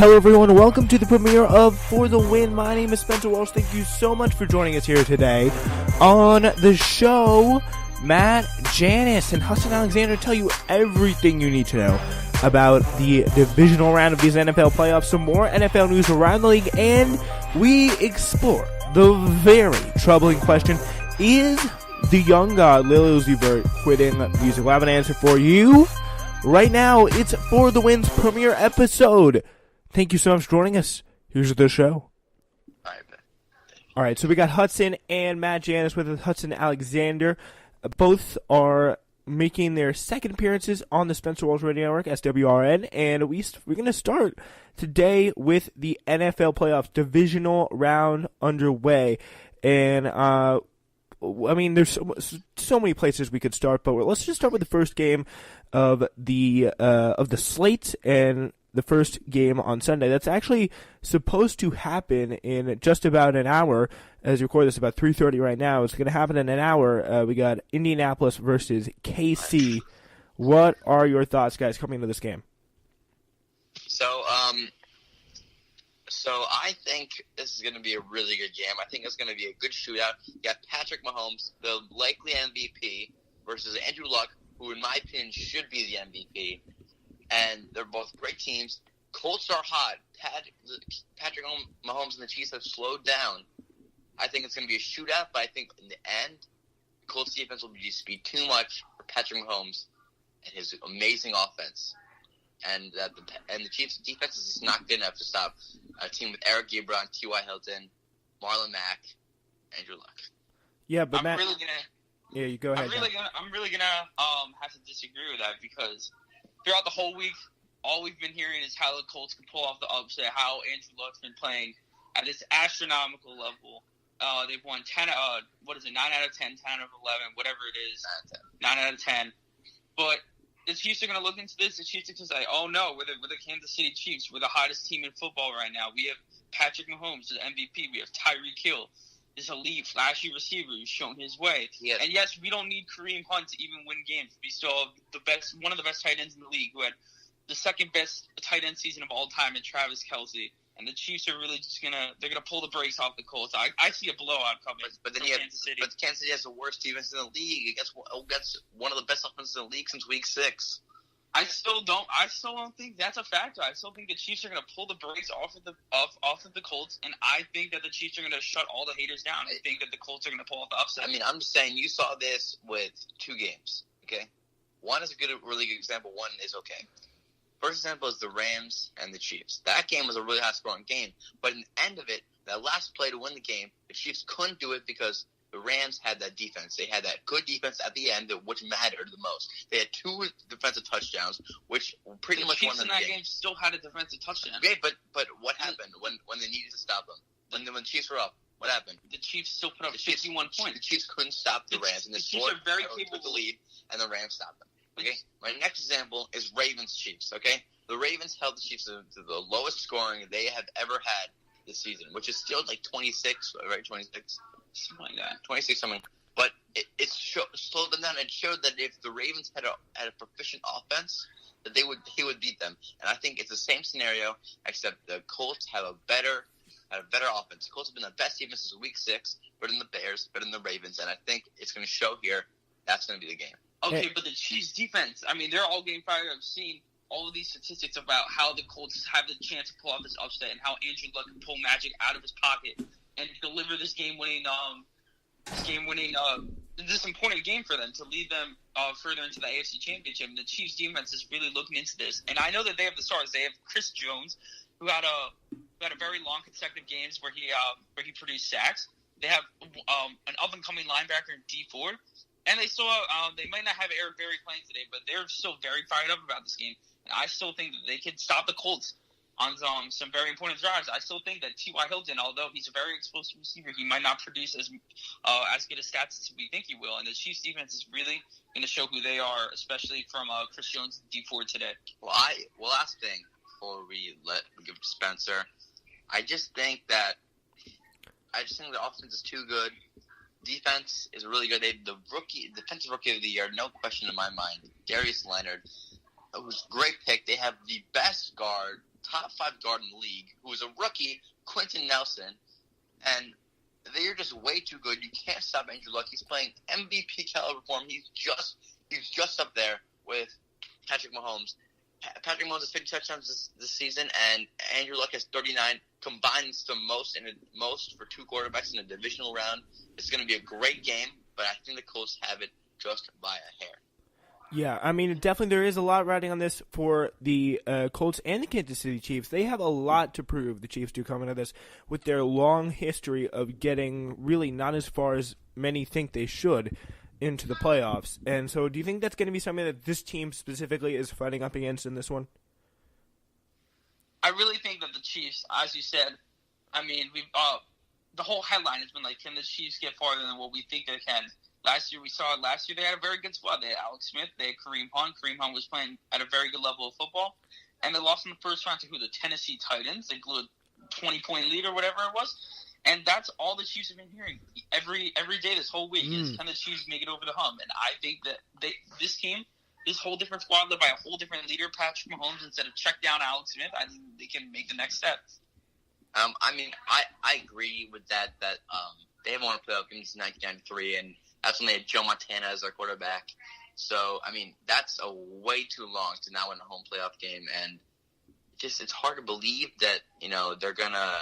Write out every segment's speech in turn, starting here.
Hello everyone, welcome to the premiere of For the Win. My name is Spencer Walsh. Thank you so much for joining us here today. On the show, Matt, Janis, and Hudson Alexander tell you everything you need to know about the divisional round of these NFL playoffs, some more NFL news around the league, and we explore the very troubling question, is the young god Lil Uzi Vert quitting music? We'll have an answer for you right now. It's For the Win's premiere episode. Thank you so much for joining us. Here's the show. All right, so we got Hudson and Matt Janis with us. Hudson Alexander. Both are making their second appearances on the Spencer Walsh Radio Network, SWRN, and we're going to start today with the NFL playoffs divisional round underway. And there's so many places we could start, but let's just start with the first game of the slate and the first game on Sunday. That's actually supposed to happen in just about an hour. As you record this, about 3:30 right now. It's going to happen in an hour. We got Indianapolis versus KC. What are your thoughts, guys, coming into this game? So I think this is going to be a really good game. I think it's going to be a good shootout. You got Patrick Mahomes, the likely MVP, versus Andrew Luck, who in my opinion should be the MVP. And they're both great teams. Colts are hot. Patrick Mahomes and the Chiefs have slowed down. I think it's going to be a shootout, but I think in the end, the Colts defense will just be too much for Patrick Mahomes and his amazing offense. And the Chiefs' defense is just not good enough to stop a team with Eric Ebron, T.Y. Hilton, Marlon Mack, Andrew Luck. Yeah, but Matt, yeah, you go ahead. I'm really gonna have to disagree with that because throughout the whole week, all we've been hearing is how the Colts can pull off the upset, how Andrew Luck's been playing at this astronomical level. They've won 9 out of 10, 10 out of 11, whatever it is, 9 out of 10. But the Chiefs are going to look into this. The Chiefs are going to say, oh, no, we're the Kansas City Chiefs. We're the hottest team in football right now. We have Patrick Mahomes, the MVP. We have Tyreek Hill, this elite, flashy receiver who's shown his way. Yes. And, yes, we don't need Kareem Hunt to even win games. We still have one of the best tight ends in the league who had the second best tight end season of all time in Travis Kelce. And the Chiefs are really just going to pull the brakes off the Colts. I see a blowout coming but then Kansas City. But Kansas City has the worst defense in the league. It gets one of the best offenses in the league since week 6. I still don't think that's a factor. I still think the Chiefs are going to pull the brakes off of the Colts, and I think that the Chiefs are going to shut all the haters down. I think that the Colts are going to pull off the upset. I mean, I'm just saying, you saw this with 2 games, okay? One is a really good example. One is okay. First example is the Rams and the Chiefs. That game was a really high-scoring game, but in the end of it, that last play to win the game, the Chiefs couldn't do it because the Rams had that defense. They had that good defense at the end, which mattered the most. They had 2 defensive touchdowns, which pretty much won them the game. The Chiefs in that game still had a defensive touchdown. Okay, but what happened when they needed to stop them? When the Chiefs were up, what happened? The Chiefs still put up 51 points. The Chiefs couldn't stop the Rams, and the Chiefs are very capable of the lead, and the Rams stopped them. Okay, my next example is Ravens-Chiefs, okay? The Ravens held the Chiefs to the lowest scoring they have ever had this season, which is still like 26, right? 26? Something like that. 26 something. But it slowed them down. It showed that if the Ravens had a proficient offense, that he would beat them. And I think it's the same scenario, except the Colts have a better offense. The Colts have been the best defense since week 6, better than the Bears, better than the Ravens, and I think it's going to show here. That's going to be the game. Okay, but the Chiefs' defense, I mean, they're all getting fired up. I've seen all of these statistics about how the Colts have the chance to pull off this upset and how Andrew Luck can pull magic out of his pocket and deliver this game-winning, this important game for them to lead them further into the AFC Championship. And the Chiefs' defense is really looking into this. And I know that they have the stars. They have Chris Jones, who had a very long consecutive games where he produced sacks. They have an up-and-coming linebacker in D Ford. And they still they might not have Eric Berry playing today, but they're still very fired up about this game. And I still think that they can stop the Colts on some very important drives. I still think that T.Y. Hilton, although he's a very explosive receiver, he might not produce as good a stats as we think he will. And the Chiefs defense is really going to show who they are, especially from Chris Jones and D Ford today. Well, last thing before we give to Spencer, I just think the offense is too good. Defense is really good. The defensive rookie of the year, no question in my mind, Darius Leonard, it was a great pick. They have the best guard top 5 guard in the league, who is a rookie, Quentin Nelson, and they're just way too good. You can't stop Andrew Luck. He's playing MVP caliber form. He's just up there with Patrick Mahomes. Patrick Mahomes has 50 touchdowns this season, and Andrew Luck has 39, combines the most for 2 quarterbacks in a divisional round. It's going to be a great game, but I think the Colts have it just by a hair. Yeah, I mean, definitely there is a lot riding on this for the Colts and the Kansas City Chiefs. They have a lot to prove, the Chiefs do, coming into this with their long history of getting really not as far as many think they should into the playoffs. And so do you think that's going to be something that this team specifically is fighting up against in this one? I really think that the Chiefs, as you said, I mean, the whole headline has been like, can the Chiefs get farther than what we think they can? Last year they had a very good squad. They had Alex Smith, they had Kareem Hunt. Kareem Hunt was playing at a very good level of football. And they lost in the first round to the Tennessee Titans. They blew a 20-point lead or whatever it was. And that's all the Chiefs have been hearing every day this whole week is, can the Chiefs make it over the hump? And I think that this team, this whole different squad led by a whole different leader, Patrick Mahomes, instead of check down Alex Smith, I think they can make the next step. I mean, I agree with that they haven't won a playoff game since 1993, and that's when they had Joe Montana as their quarterback. So, I mean, that's a way too long to not win a home playoff game, and it's hard to believe that, they're gonna.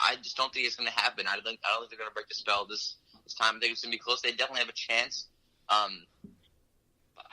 I just don't think it's gonna happen. I don't think they're gonna break the spell this time. I think it's gonna be close. They definitely have a chance. I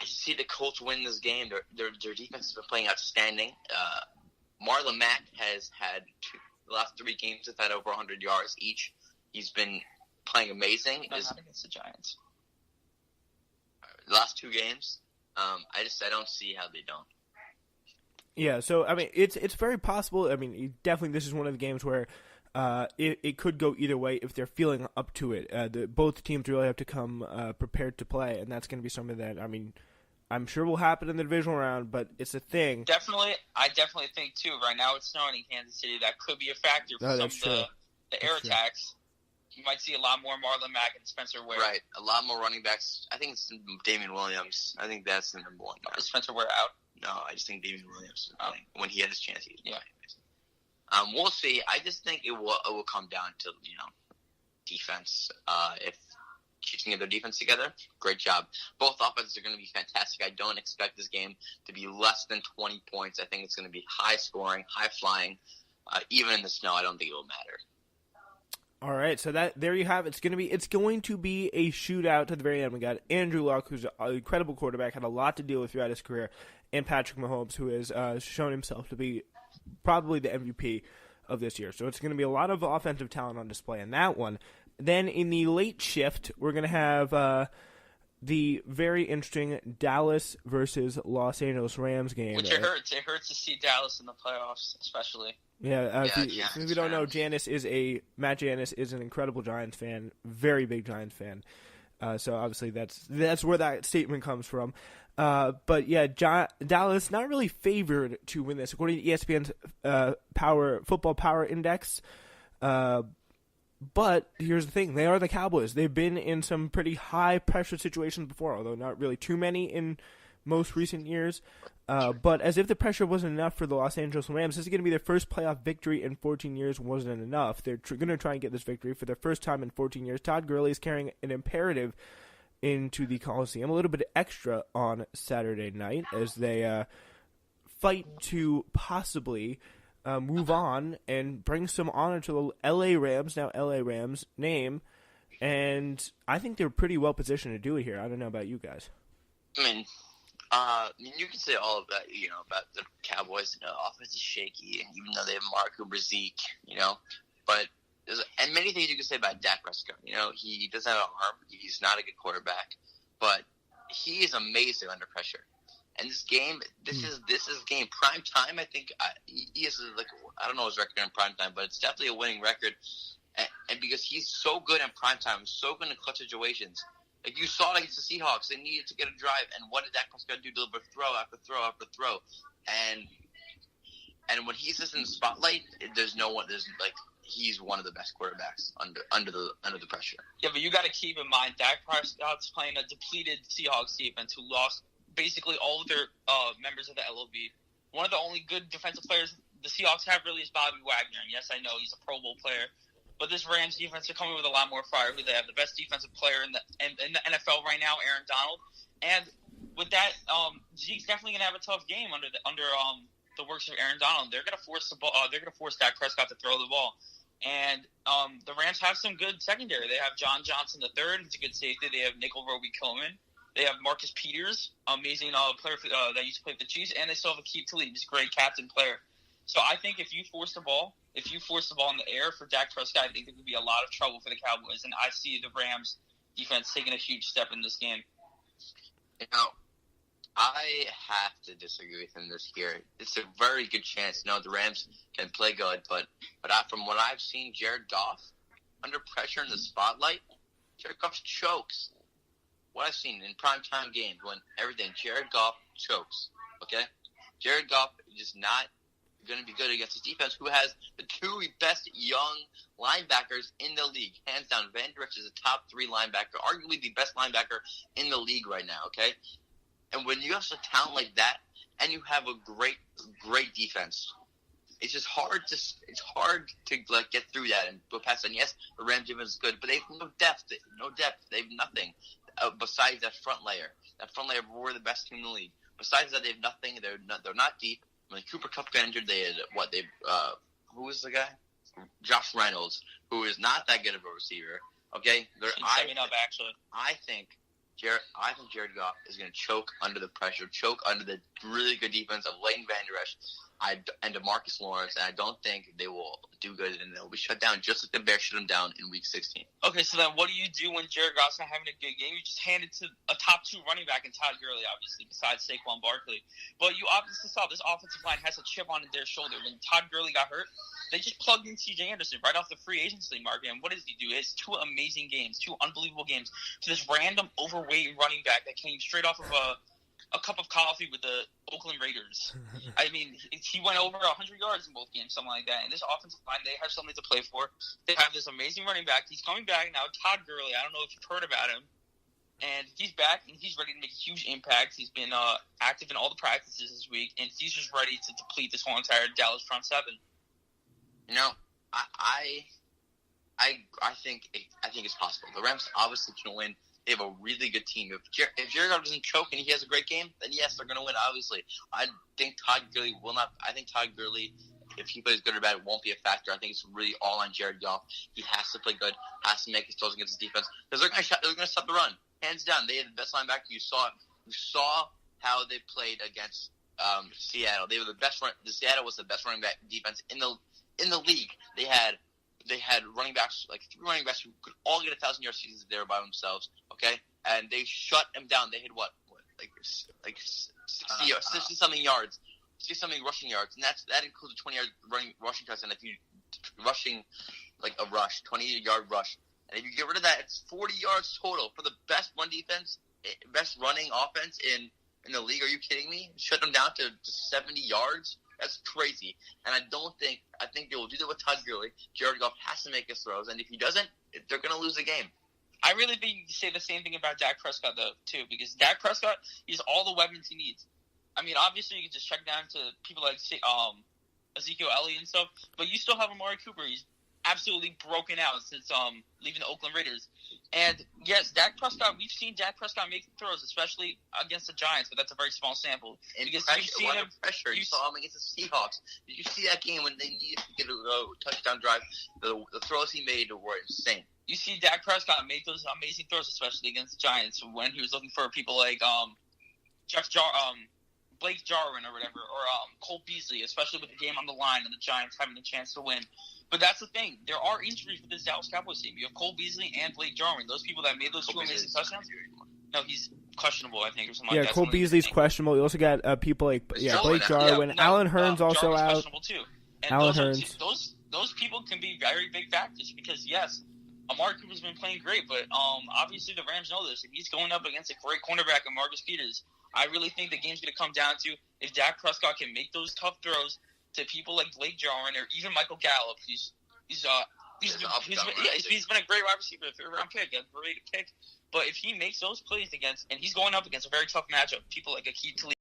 just see the Colts win this game. Their defense has been playing outstanding. Marlon Mack has had the last 3 games have had over 100 yards each. He's been playing amazing. Not against the Giants. The last 2 games, I don't see how they don't. Yeah, so I mean, it's very possible. I mean, definitely, this is one of the games where it could go either way if they're feeling up to it. Both teams really have to come prepared to play, and that's going to be something that, I mean, I'm sure will happen in the divisional round, but it's a thing. I definitely think too. Right now, it's snowing in Kansas City. That could be a factor for some of the air attacks. You might see a lot more Marlon Mack and Spencer Ware. Right, a lot more running backs. I think it's Damian Williams. I think that's the number 1 guy. Is Spencer Ware out? No, I just think Damian Williams is playing. When he had his chance, he was playing. We'll see. I just think it will come down to defense. If Chiefs can get their defense together, great job. Both offenses are going to be fantastic. I don't expect this game to be less than 20 points. I think it's going to be high scoring, high flying. Even in the snow, I don't think it will matter. All right, so there you have it. It's going to be a shootout to the very end. We got Andrew Luck, who's an incredible quarterback, had a lot to deal with throughout his career, and Patrick Mahomes, who has shown himself to be probably the MVP of this year. So it's going to be a lot of offensive talent on display in that one. Then in the late shift, we're going to have the very interesting Dallas versus Los Angeles Rams game. Which it hurts. It hurts to see Dallas in the playoffs, especially. Yeah, if you don't know, Matt Janis is an incredible Giants fan, very big Giants fan. So obviously that's where that statement comes from. But yeah, Dallas not really favored to win this according to ESPN's Football Power Index. But here's the thing: they are the Cowboys. They've been in some pretty high pressure situations before, although not really too many in most recent years. But as if the pressure wasn't enough for the Los Angeles Rams, this is going to be their first playoff victory in 14 years. Wasn't enough. They're going to try and get this victory for their first time in 14 years. Todd Gurley is carrying an imperative into the Coliseum, a little bit extra on Saturday night as they fight to possibly move on and bring some honor to the L.A. Rams name. And I think they're pretty well positioned to do it here. I don't know about you guys. I mean, you can say all of that, about the Cowboys. Offense is shaky, and even though they have Mark Zeke, but and many things you can say about Dak Prescott. He doesn't have an arm. He's not a good quarterback, but he is amazing under pressure. And this game, this is game prime time. I think he is I don't know his record in prime time, but it's definitely a winning record. And because he's so good in prime time, so good in clutch situations. Like you saw it against the Seahawks, they needed to get a drive, and what did Dak Prescott do? Deliver throw after throw after throw, and when he's just in the spotlight, there's no one. He's one of the best quarterbacks under the pressure. Yeah, but you got to keep in mind Dak Prescott's playing a depleted Seahawks defense who lost basically all of their members of the LOB one of the only good defensive players the Seahawks have really is Bobby Wagner. And yes, I know he's a Pro Bowl player. But this Rams defense are coming with a lot more fire. They have the best defensive player in the NFL right now, Aaron Donald. And with that, Zeke's definitely gonna have a tough game under the works of Aaron Donald. They're gonna force the ball. They're gonna force Dak Prescott to throw the ball. And the Rams have some good secondary. They have John Johnson III. He's a good safety. They have Nickel Roby-Coleman. They have Marcus Peters, amazing player that used to play for the Chiefs, and they still have Akeem Talib, he's a great captain player. So I think if you force the ball in the air for Dak Prescott, I think there could be a lot of trouble for the Cowboys. And I see the Rams defense taking a huge step in this game. I have to disagree with him this year. It's a very good chance. The Rams can play good, but from what I've seen, Jared Goff under pressure in the spotlight, Jared Goff chokes. What I've seen in primetime games, when everything, Jared Goff chokes. Okay, Jared Goff is just not going to be good against his defense, who has the two best young linebackers in the league, hands down. Van Der Esch is a top 3 linebacker, arguably the best linebacker in the league right now. Okay. And when you have a talent like that, and you have a great defense, it's just hard to get through that and go past it. And yes, the Rams defense is good, but they have no depth. They have nothing besides that front layer. That front layer, we're the best team in the league. Besides that, they have nothing. They're not deep. When Cooper Kupp got injured, they had who was the guy? Josh Reynolds, who is not that good of a receiver. Okay, I think Jared Goff is going to choke under the pressure, choke under the really good defense of Leighton Van Der Esch and DeMarcus Lawrence, and I don't think they will do good, and they'll be shut down just like the Bears shut them down in Week 16. Okay, so then what do you do when Jared Goff's not having a good game? You just hand it to a top 2 running back in Todd Gurley, obviously, besides Saquon Barkley. But you obviously saw this offensive line has a chip on their shoulder. When Todd Gurley got hurt, they just plugged in C.J. Anderson right off the free agency market. And what does he do? It's 2 amazing games, 2 unbelievable games to this random overweight running back that came straight off of a cup of coffee with the Oakland Raiders. I mean, he went over 100 yards in both games, something like that. And this offensive line, they have something to play for. They have this amazing running back. He's coming back now, Todd Gurley. I don't know if you've heard about him. And he's back, and he's ready to make a huge impact. He's been active in all the practices this week, and he's just ready to deplete this whole entire Dallas front 7. I think it's possible. The Rams obviously can win. They have a really good team. If Jared Goff doesn't choke and he has a great game, then yes, they're going to win, obviously. I think Todd Gurley will not. I think Todd Gurley, if he plays good or bad, it won't be a factor. I think it's really all on Jared Goff. He has to play good, has to make his throws against his defense, because they're going to stop the run. Hands down, they had the best linebacker. You saw how they played against Seattle. They were the best. Seattle was the best running back defense in the league. They had running backs, like 3 running backs who could all get 1,000-yard seasons there by themselves, okay? And they shut them down. They hit like 60-something yards, 60-something rushing yards, and that includes a 20-yard rushing touchdown. If you rushing like a rush, 20-yard rush, and if you get rid of that, it's 40 yards total for the best run defense, best running offense in the league. Are you kidding me? Shut them down to 70 yards. That's crazy. And I think they will do that with Todd Gurley. Jared Goff has to make his throws, and if he doesn't, they're going to lose the game. I really think you can say the same thing about Dak Prescott, though, too, because Dak Prescott, he's all the weapons he needs. I mean, obviously, you can just check down to people like Ezekiel Elliott and stuff, but you still have Amari Cooper. He's absolutely broken out since leaving the Oakland Raiders. And yes, Dak Prescott, we've seen Dak Prescott make throws, especially against the Giants, but that's a very small sample. And because you've seen him pressure. You saw him against the Seahawks. Did you see that game when they needed to get a touchdown drive? The throws he made were insane. You see Dak Prescott make those amazing throws, especially against the Giants, when he was looking for people like Blake Jarwin or whatever, or Cole Beasley, especially with the game on the line and the Giants having a chance to win. But that's the thing. There are injuries for this Dallas Cowboys team. You have Cole Beasley and Blake Jarwin, those people that made those 2 amazing touchdowns. No, he's questionable, I think, or something like that. Yeah, Cole Beasley's questionable. You also got people like Blake Jarwin. Alan Hearn's also Jarwin's out. Questionable too. And Alan Hearns. Those people can be very big factors because, yes, Amari Cooper's been playing great, but obviously the Rams know this. If he's going up against a great cornerback in Marcus Peters, I really think the game's going to come down to if Dak Prescott can make those tough throws to people like Blake Jarwin or even Michael Gallup. He's been a great wide receiver, a third-round pick, a great pick. But if he makes those plays and he's going up against a very tough matchup, people like Akeem Talib